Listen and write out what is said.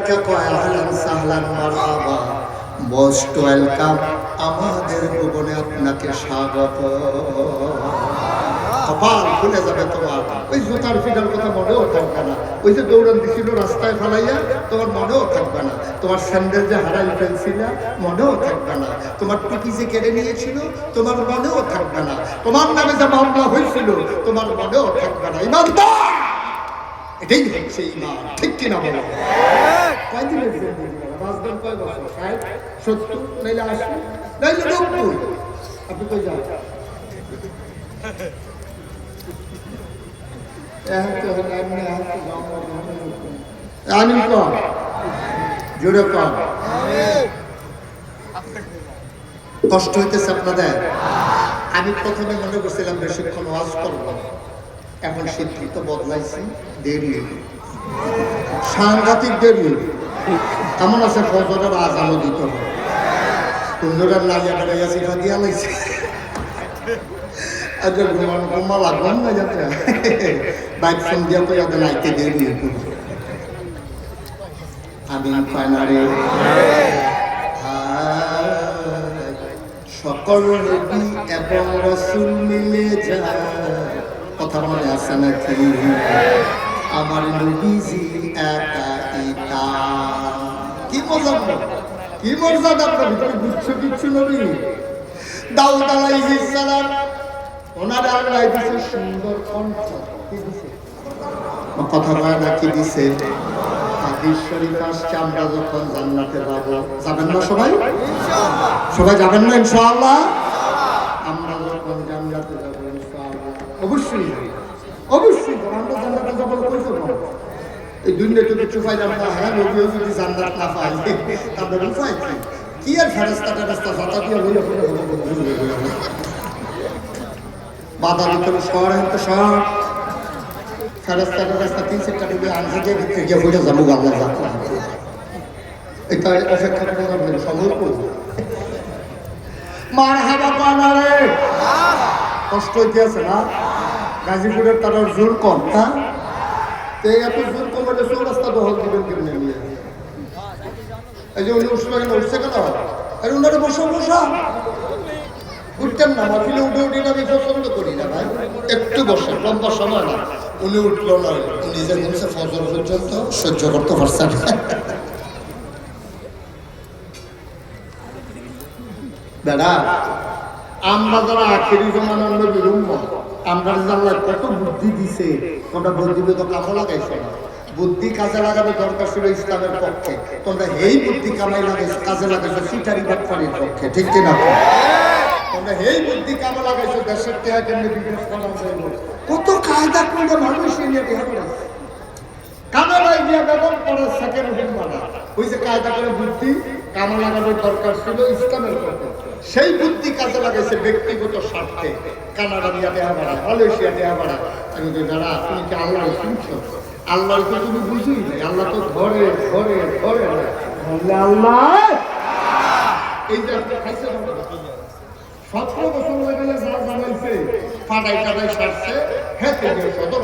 দেখে কয় আহলান সাহলান মারহাবা, মোস্ট ওয়েলকাম, আমাদের ভুবনে আপনাকে স্বাগত। কপাল খুলে যাবে তোমার। ওই জুতার ফিটার কথা মনেও থাকবে না, ওই যে দৌড়ান দিছিল রাস্তায় ফেলাইয়া তোমার মনেও থাকবে না, তোমার স্যান্ডেল যে হারাই ফেলছিল মনেও থাকবে না, তোমার টুপি যে কেড়ে নিয়েছিল তোমার মনেও থাকবে না, তোমার নামে যে মামলা হয়েছিল তোমার মনেও থাকবে না। ইমানদার, এটাই হচ্ছে ইমান, ঠিক কিনা বলো? কয়দিনের জন্য বাঁচবেন? কয় বছর? 60, 70, নাইলে 80, নাইলে 90? আপনি কই যান? আমি কম জোরে কম। কষ্ট হইতেছে আপনাদের? আমি প্রথমে মনে করছিলাম বেশিক্ষণ ওয়াজ করব, এখন সিদ্ধান্ত বদলাইছি, দেরি, সাংঘাতিক দেরি। কেমন আছে? ফজরের আজানও দিতে হবে, সুন্দরের লাগিয়া বেড়াইয়া সিফা দিয়া লাইছে। আচ্ছা ঘুমানো ঘুমা লাগলাম না যাতে বাইক ফোন দিয়া তো যাতে নাইতে দেরি। আমি পানারে সকল নবী এবং রাসূল মিলে যায়, কথা মনে আছে নাকি? আমার নবীজি একা একা। কি মর্যাদা, কি মর্যাদা আপনার ভিতরে বুঝছো কিচ্ছু নবী? দাউদ আলাইহিস সালাম, ওনার আল্লাহ দিছে সুন্দর কণ্ঠ। কি দিছে? কথা বলে না, কি দিছে? হাদিস শরীফ আসছে, আমরা যখন জান্নাতে যাব, যাবেন না সবাই? ইনশাআল্লাহ। সবাই যাবেন না ইনশাআল্লাহ? আমরা যখন জান্নাতে যাব ইনশাআল্লাহ, অবশ্যই অবশ্যই আমরা জান্নাতে যাব। কই যাব? এই দুনিয়াতে কিছু ফাইলাম না। হ্যাঁ, নবীও যদি জান্নাত না পাই তাহলে উপায় কি? কি আর ফেরেশতা টেরেশতা জাতা দিয়ে লইয়া পড়ে বাধা ভিতরে শহর হইতে শহর ফেরেশতা টেরেশতা 3-4টা ডুবে আনছে দিয়ে ভিতরে গিয়ে পড়ে যাবো আল্লাহ যাত্রা। এটা অপেক্ষা করে যাবেন, সময় করবো। মারহাবা পানারে, কষ্ট হইতে আছে না? গাজীপুরের তার জোর কম না? এত জোর কমালে চৌরাস্তা দখল দিবেন কেমনে নিয়ে? এই যে উনি উঠছে কেন? উঠছে কেন? আর উনারে বসা বসা উঠতেন না, মাফিলে উঠে উঠি না, আমি পছন্দ করি না ভাই। একটু বসে, লম্বা সময় না। উনি উঠলো না, উনি যে বলছে ফজর পর্যন্ত সহ্য করতে পারছেন। দাদা, আমরা যারা আখেরি জমানার নবীর উম্মত, আমরা আল্লাহ কত বুদ্ধি দিছে, তোমরা বুদ্ধি তো কাজে লাগাইছো না। বুদ্ধি কাজে লাগাবে দরকার ছিল ইসলামের পক্ষে, তোমরা এই বুদ্ধি কাজে লাগাইছো সিটারি বাটপাড়ির পক্ষে, ঠিক কিনা? তোমরা এই বুদ্ধি কাজে লাগাইছো দেশের টেহা কেমনি বিদেশ করা যাইব, কত কায়দা করে মানুষ নিয়ে টেহা করেছে। কানাডায় গিয়ে বেগম করে সেকেন্ড হোম বানা, ওই যে কায়দা করে বুদ্ধি কামে লাগানোর দরকার ছিল ইসলামের পক্ষে, সেই বুদ্ধি কাজে লাগাইছে ব্যক্তিগত স্বার্থে। কানাডা নিয়ে দেয়া বাড়ায়, মালয়েশিয়া দেয়া বাড়ায়। আমি তো দাঁড়া, তুমি কি আল্লাহ শুনছো? আল্লাহর তো তুমি বুঝুই নাই, আল্লাহ তো ঘরে ঘরে ঘরে আল্লাহ। এই যে খাইছে 17 বছর হয়ে গেলে যা জানাইছে, ফাটাই টাটাই সারছে, হ্যাঁ সদর